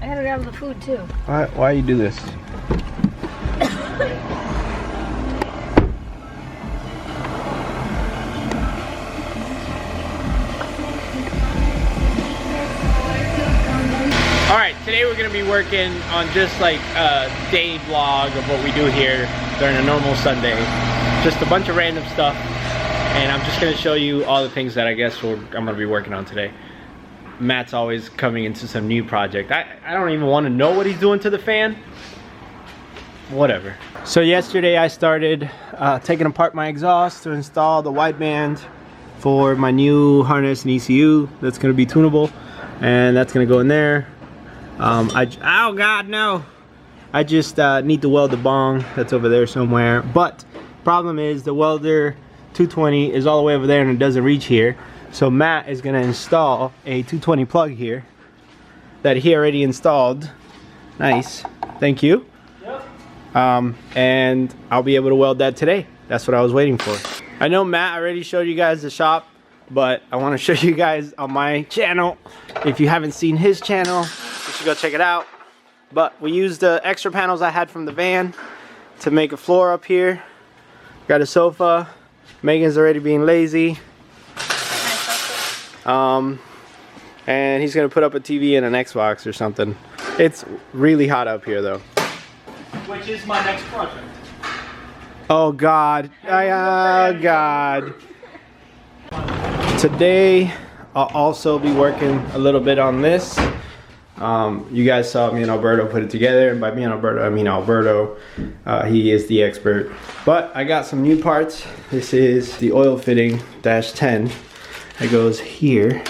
had to grab the food too. Why you do this? Alright, today we're going to be working on just like a day vlog of what we do here during a normal Sunday. Just a bunch of random stuff. And I'm just going to show you all the things that I guess I'm going to be working on today. Matt's always coming into some new project. I don't even want to know what he's doing to the fan. Whatever. So yesterday I started taking apart my exhaust to install the wideband for my new harness and ECU that's going to be tunable. And that's going to go in there. Oh God, no! I just need to weld the bong that's over there somewhere. But problem is the welder 220 is all the way over there and it doesn't reach here. So Matt is gonna install a 220 plug here that he already installed. Nice, thank you. Yep. And I'll be able to weld that today. That's what I was waiting for. I know Matt already showed you guys the shop, but I want to show you guys on my channel. If you haven't seen his channel, you should go check it out. But we used the extra panels I had from the van to make a floor up here. Got a sofa. Megan's already being lazy. And he's gonna put up a TV and an Xbox or something. It's really hot up here though. Which is my next project. Oh God, oh God. Today I'll also be working a little bit on this. You guys saw me and Alberto put it together, and by me and Alberto I mean Alberto. He is the expert. But I got some new parts. This is the oil fitting -10. It goes here.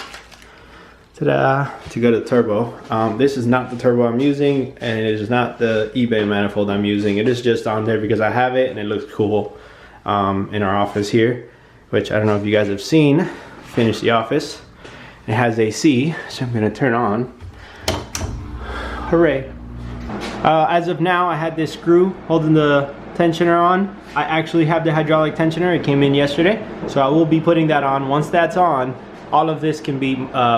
Ta-da! To go to turbo. This is not the turbo I'm using, and it is not the eBay manifold I'm using. It is just on there because I have it and it looks cool in our office here, which I don't know if you guys have seen. Finished the office. It has AC, so I'm gonna turn on. Hooray! As of now, I had this screw holding the tensioner on. I actually have the hydraulic tensioner. It came in yesterday, so I will be putting that on. Once that's on, all of this can be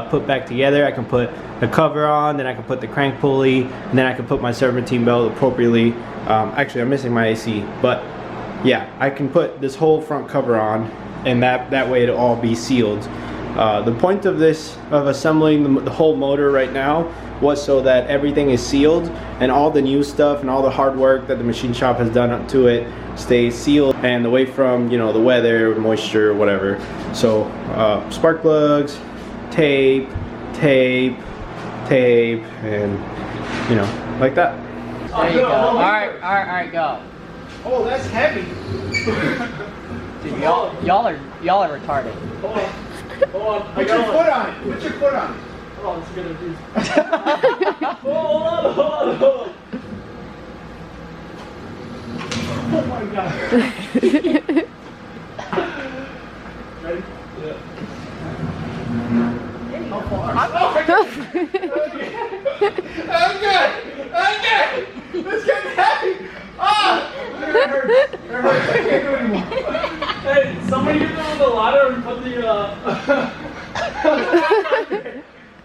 put back together. I can put the cover on, then I can put the crank pulley, and then I can put my serpentine belt appropriately. Actually, I'm missing my AC, but yeah, I can put this whole front cover on, and that way it'll all be sealed. The point of this, of assembling the whole motor right now, was so that everything is sealed and all the new stuff and all the hard work that the machine shop has done to it stays sealed and away from, you know, the weather, moisture, whatever. So spark plugs, tape, and you know, like that. There you go. All right, go. Oh, that's heavy. Dude, y'all are retarded. Hold on. Hold on. Put your foot on it. Put your foot on it. Oh, it's gonna do. Hold on. Oh my God. Ready? Yeah. How far? I'm good. It's getting heavy. Ah! It hurts. It hurts. I can't do it anymore. Hey, somebody get on the ladder and put the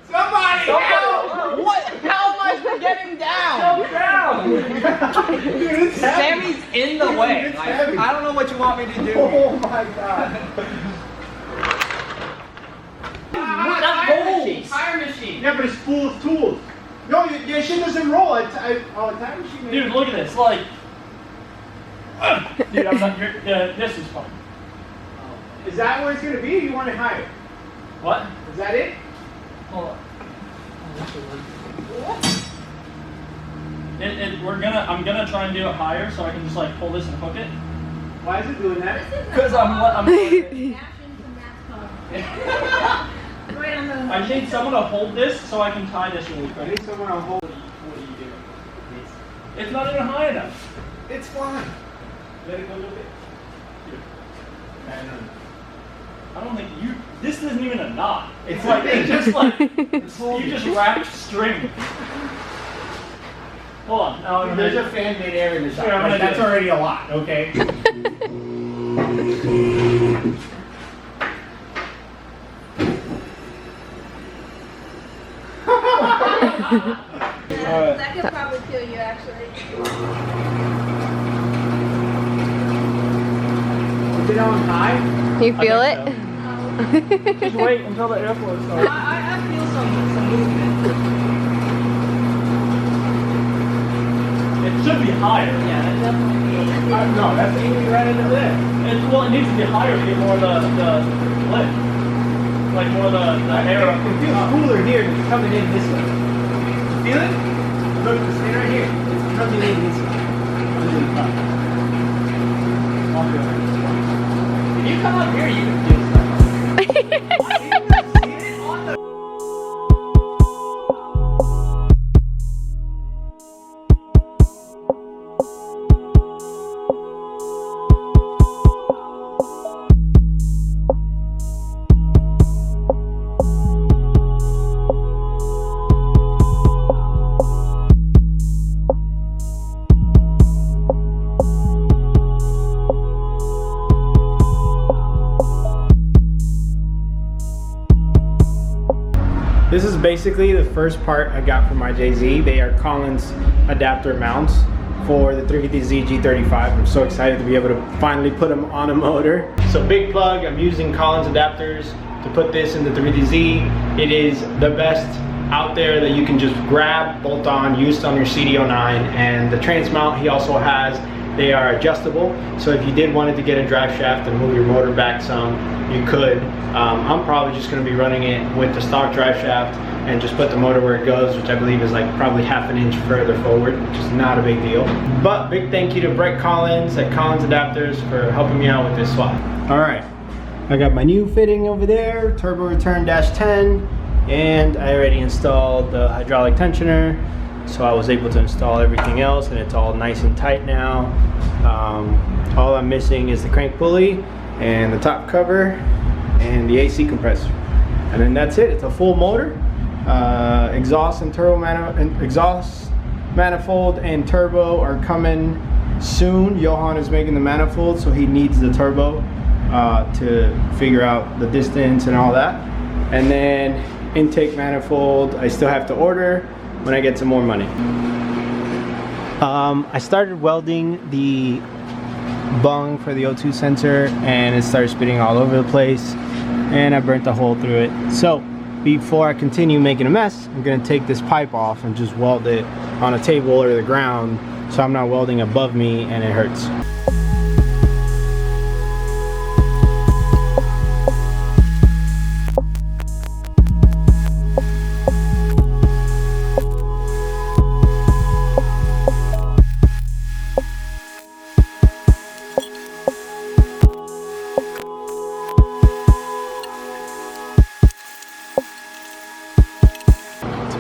Somebody help! What? How am I supposed to get him down? Jump down! Dude, it's heavy. Sammy's in the way. It's Like, heavy. I don't know what you want me to do. Oh my God. That's rolls! Tire machine. Yeah, but it's full of tools. No, your shit doesn't roll. Oh, a time machine. Dude, look at this. Like, dude, I'm not. This is fun. Is that where it's gonna be? Or you want it higher? What? Is that it? Hold on. I'm gonna try and do it higher so I can just like pull this and hook it. Why is it doing that? Because I'm Right on the. I need someone to hold this so I can tie this really I quick. need someone to hold. What do you do? It's not even high enough. It's fine. Let it go a little bit. I don't think you. This isn't even a knot. It's like it's just like you just wrapped string. Hold on. No, There's a fan made air in the shop. Here, I'm gonna That's do it. already a lot, okay? That could probably kill you, actually. Is it on high? You feel it? Just wait until the airflow starts. I feel some movement. It should be higher. Yeah, that definitely feels. No, that's aiming right into there. Well, it needs to be higher to get more of the lift. Like more of the air. It feels cooler here than it's coming in this way. You feel it? Look, it's right here. It's coming in this way. If you come up here, you can feel stuff. This is basically the first part I got from my JZ. They are Collins adapter mounts for the 350Z G35. I'm so excited to be able to finally put them on a motor. So big plug, I'm using Collins adapters to put this in the 350Z. It is the best out there that you can just grab, bolt on, use on your CD09. And the trans mount he also has, they are adjustable. So if you did wanted to get a drive shaft and move your motor back some, you could. I'm probably just going to be running it with the stock drive shaft and just put the motor where it goes, which I believe is like probably half an inch further forward, which is not a big deal. But big thank you to Brett Collins at Collins Adapters for helping me out with this swap. All right, I got my new fitting over there, turbo return -10, and I already installed the hydraulic tensioner. So I was able to install everything else and it's all nice and tight now. All I'm missing is the crank pulley and the top cover and the AC compressor. And then that's it, it's a full motor. Exhaust and turbo exhaust manifold and turbo are coming soon. Johan is making the manifold, so he needs the turbo to figure out the distance and all that. And then intake manifold, I still have to order when I get some more money. I started welding the bung for the O2 sensor and it started spitting all over the place and I burnt a hole through it. So before I continue making a mess, I'm gonna take this pipe off and just weld it on a table or the ground so I'm not welding above me and it hurts.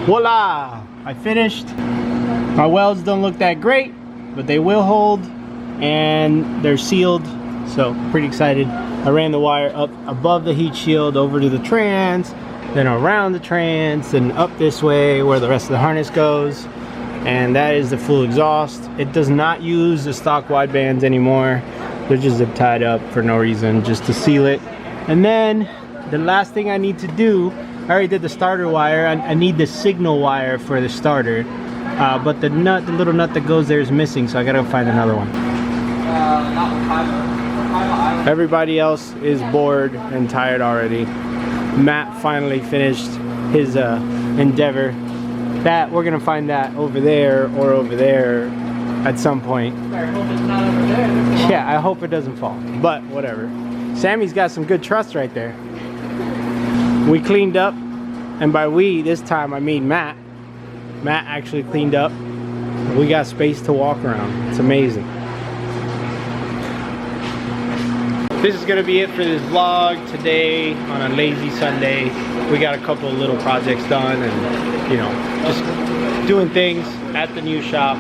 Voila! I finished. My welds don't look that great, but they will hold and they're sealed, so pretty excited. I ran the wire up above the heat shield over to the trans, then around the trans, then up this way where the rest of the harness goes, and that is the full exhaust. It does not use the stock wide bands anymore. They're just zip tied up for no reason, just to seal it. And then the last thing I need to do, I already did the starter wire. I need the signal wire for the starter, but the little nut that goes there is missing, so I gotta find another one. Everybody else is bored and tired already. Matt finally finished his endeavor. That we're gonna find that over there or over there at some point. Yeah, I hope it doesn't fall, but whatever. Sammy's got some good truss right there. We cleaned up, and by we this time I mean Matt. Matt actually cleaned up. We got space to walk around. It's amazing. This is gonna be it for this vlog today on a lazy Sunday. We got a couple of little projects done and, you know, just doing things at the new shop.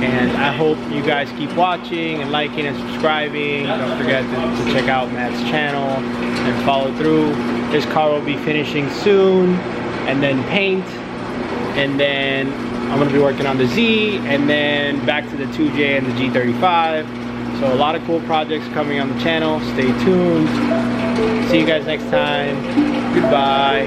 And I hope you guys keep watching and liking and subscribing. Don't forget to check out Matt's channel and follow through. This car will be finishing soon, and then paint, and then I'm gonna be working on the Z, and then back to the 2J and the G35. So a lot of cool projects coming on the channel. Stay tuned. See you guys next time. Goodbye.